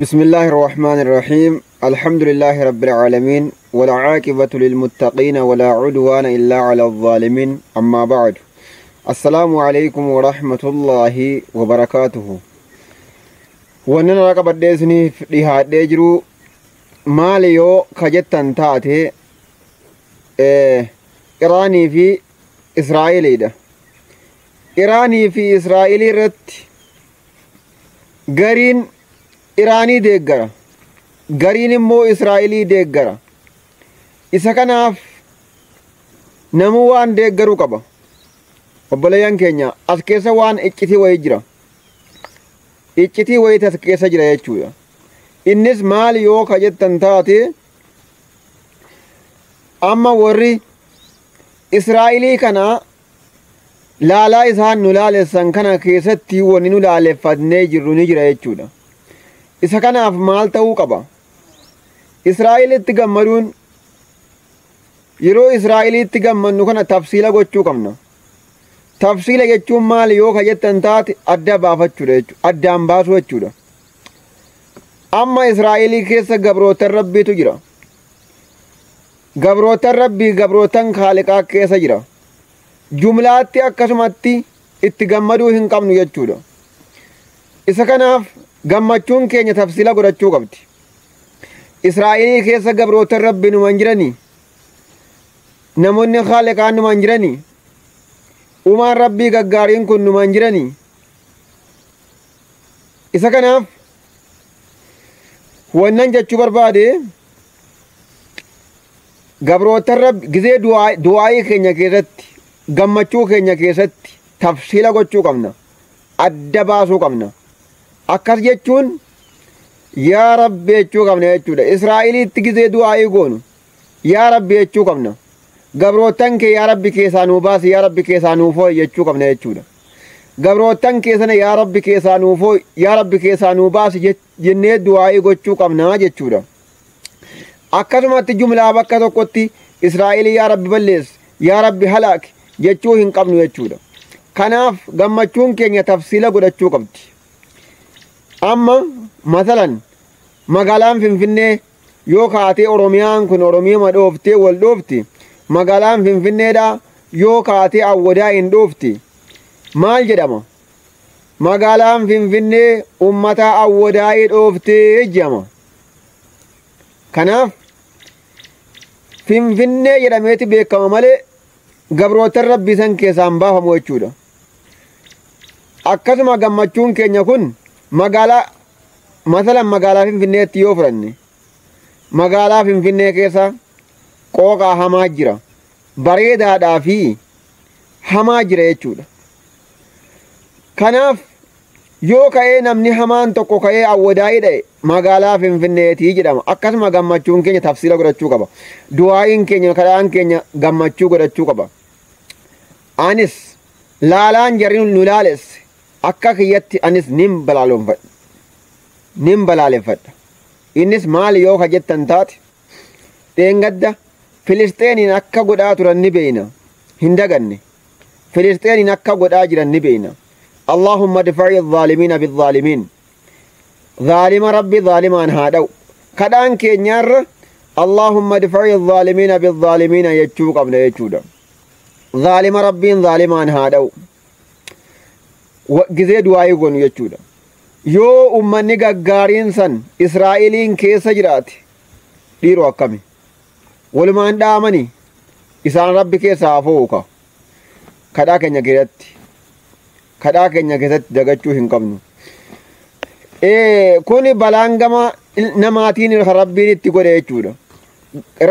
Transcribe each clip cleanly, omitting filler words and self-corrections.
بسم الله الرحمن الرحيم الحمد لله رب العالمين والعاقبة للمتقين ولا عدوان إلا على الظالمين أما بعد السلام عليكم ورحمة الله وبركاته وننا رقب الديسني في هاد ديجرو ماليو كجتن تاتي إيراني في إسرائيل ده إيراني في إسرائيل رت قرين إيراني deeggara gariin immoo Israa'elii deeggara isa kanaaf namuu waan deeggaruu qaba obboleeyyan keenya as keessa waan iccitii wayii jira iccitii wayii as keessa jira jechuudha innis maal yoo ka jettan taate amma warri Israa'elii kana laalaa isaan nu laalessan kana keessatti wanni nu laaleffannee jirru ni jira jechuudha isa kanaaf maal ta'uu qaba Israa'elitti gammaduun yeroo Israa'elitti gammannu kana tafsiila gochuu qabna tafsiila jechuun maal yoo ka jettan taate adda baafachuudha jechuudha addaan baasuu jechuudha amma Israa'elii keessa gabrootan rabbiitu jira gabrootan rabbii gabrootan Khaaliqaa keessa jira jumlaatti akkasumatti itti gammaduu hin qabnu jechuudha isa kanaaf gammachuun keenya tafsiila godhachuu qabdi Israa'elii keessa gabrootan rabbi numan jiranii namoonni Khaaliqaan numan jiranii uumaan rabbii gaggaariin kun numan jiranii isa kanaaf wannan jechuu barbaade gabrootan rabbi gizee du'aayii keenya keessatti gammachuu keenya keessatti tafsiila gochuu qabna adda baasuu qabna akkas jechuun yaa rabbi jechuu qabna jechuudha Israa'elitti gizee du'aayii goonu yaa rabbi jechuu qabna gabrootan kee yaa rabbi keessaa nuu baasi yaa rabbi keessaa nuu foo'i jechuu qabna jechuudha gabrootan keessana yaa rabbi keessaa nuu foo'i yaa rabbi keessaa nuu baasi jennee du'aayii gochuu qabna jechuudha akkasumatti jumlaa bakka tokkotti Israa'elii yaa rabbi balleessi yaa rabbi halaaki jechuu hin qabnu jechuudha kanaaf gammachuun keenya tafsiila godhachuu qabdi amma masalan magaalaan Finfinnee yoo kaatee Oromiyaan kun Oromiyaa dhooftee wal dhoofti magaalaan Finfinneedha yoo kaatee Awwadaa hin dhoofti maal jedhama magaalaan Finfinnee ummata Awwadaa dhooftee jedhama kanaaf Finfinnee jedhameeti beekama malee gabrootan rabbii san keessaan baafamu jechuudha akkasuma gammachuun keenya kun magaalaa masalan magaalaa Finfinneetti yoo fudhanne magaalaa Finfinnee keessa qooqaa hamaa jira bareedaadhaa fi hamaa jira jechuudha kanaaf yoo ka'ee namni hamaan tokko ka'ee Awwadaayii dha'e magaalaa Finfinneetii jedhama akkasuma gammachuun keenya tafsiila godhachuu qaba du'aayiin keenya kadhaan keenya gammachuu godhachuu qaba anis laalaan jarri nu laalesse akka kiyyatti anis nin balaaleffadha innis maal yoo ka jettan taate dheengadda Filisxeeniin akka godhaa turan ni beeyna hin daganne Filisxeeniin akka godhaa jiran ni beeyna Allahumma dfa'i adh-dhaalimiina bidh-dhaalimiin dhaalima rabbi dhaalimaan haa dha'u kadhaan keenyaarra Allahumma dfa'i adh-dhaalimiina bidh-dhaalimiina jechuu qabna jechuudha dhaalima rabbiin dhaalimaan haa dha'u gizee du'aayii goonu jechuudha yoo ummanni gaggaariin san Israa'eliin keessa jiraate dhiiroo akkami walumaan dhaamanii isaan rabbi keessaa fooqa kadhaa keenya keessatti dagachuu hin qabnu kun balaan gama namaatiin rabbiin itti godhe jechuudha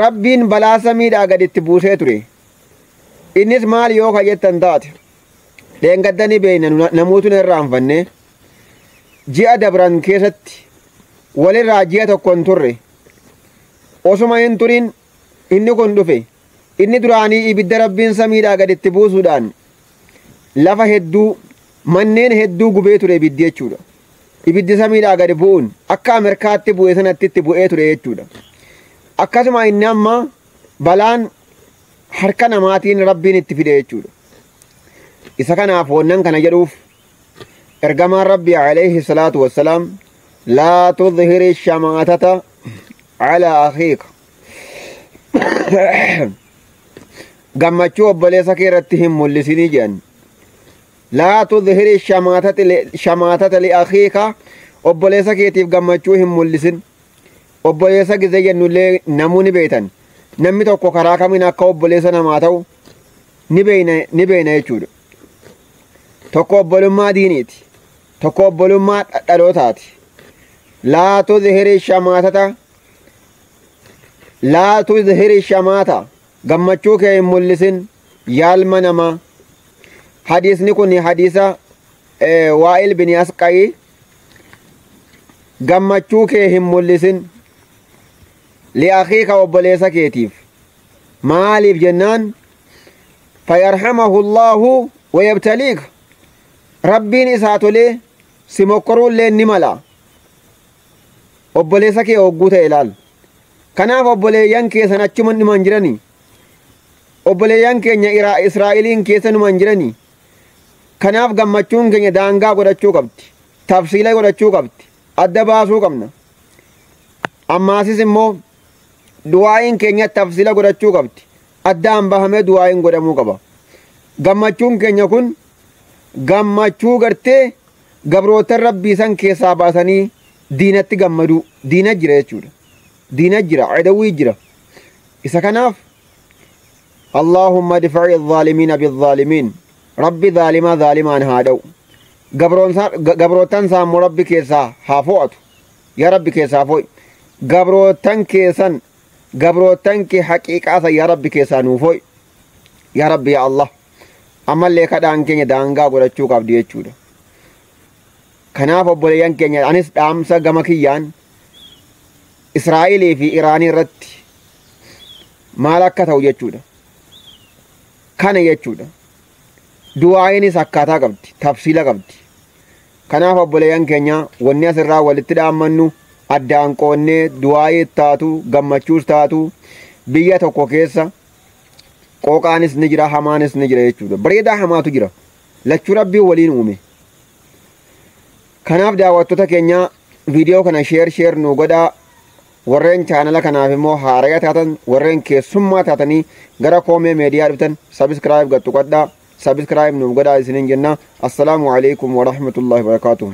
rabbiin balaa samiidhaa gad itti buusee ture innis maal yoo ka jettan taate dheengaddani beeyna namootun irraanfanne ji'a dabran keessatti walirraa ji'a tokko hin turre osuma hin turin inni kun dhufe inni duraanii ibidda rabbiin samiidhaa gad itti buusuudhaan lafa hedduu manneen hedduu gubee ture ibiddi jechuudha ibiddi samiidhaa gad bu'uun akka Ameerikaatti bu'e sanatti itti bu'ee ture jechuudha akkasuma inni amma balaan harka namaatiin rabbiin itti fide jechuudha isa kanaaf wannan kana jedhuuf ergamaan rabbii alayhi salaatu wassalaam لا تظهر الشماتة على أخيك gammachuu obboleessa kee irratti hin mul'isinii jedhan laa tudhiri shamaatata liakhiika obboleessa keetiif gammachuu hin mul'isin obboleessa gizee jennullee namuu ni beektan namni tokko karaa kamiin akka obboleessa namaa ta'u ni beekna jechuudha tokko obbolummaa diiniiti tokko obbolummaa dhalootaati laa tudhiri shamaata gammachuu kee hin mul'isin yaalma namaa hadiisni kun hadiisa waa'il bin asqa'i gammachuu kee hin mul'isin liakhiika obboleessa keetiif maaliif jennaan fayarhamahu llaahu wayabtaliika rabbiin isaa tolee si mokkoruullee ni mala obboleessa kee hogguu ta'e ilaal kanaaf obboleeyyan keessan achuma dhuman jiranii obboleeyyan keenya Israa'eliin keessa dhuman jiranii kanaaf gammachuun keenya daangaa godhachuu qabdi tafsiila godhachuu qabdi adda baasuu qabna ammaasis immoo du'aa'iin keenya tafsiila godhachuu qabdi addaan bahamee du'aa'iin godhamuu qaba gammachuun keenya kun gammachuu gartee gabrootan rabbii san keessaa baasanii diinatti gammaduu diina jira jechuudha diina jira adawwii jira isa kanaaf اللهم ادفع الظالمين بالظالمين ربي ظالمان هادو gabroottan saammu rabbi keessaa haa fo'atu yaa rabbi keessaa fo'i gabroottan kee haqiiqaasan yaa rabbi keessaa nuu fo'i yaa rabbi yaa Allah ammallee kadhaan keenya daangaa godhachuu qabdi jechuudha kanaaf obboleeyyan keenya anis dhaamsa gama kiyyaan Israa'elii fi Iraanii irratti maal akka ta'u jechuudha kana jechuudha du'aa'iinis akkaataa qabdi tafsiila qabdi kanaaf obboleeyyan keenya wanni asirraa walitti dhaammannu addaan qoonnee du'aa'ii taatu gammachuus taatu biyya tokko keessa qooqaanis ni jira hamaanis ni jira jechuudha bareedaa hamaatu jira lachuu rabbii waliin uume kanaaf daawwattoota keenya viidiyoo kana sheer nu godhaa warreen chaanala kanaaf immoo haaraya taatan warreen keessummaa taatanii gara koomee meediyaa dhuftan sabiskiraayib gattu qadhaa sabiskiraayib nuuf godhaa isiniin jenna assalaamu alaikum warahmatullaahi wabarakaatuh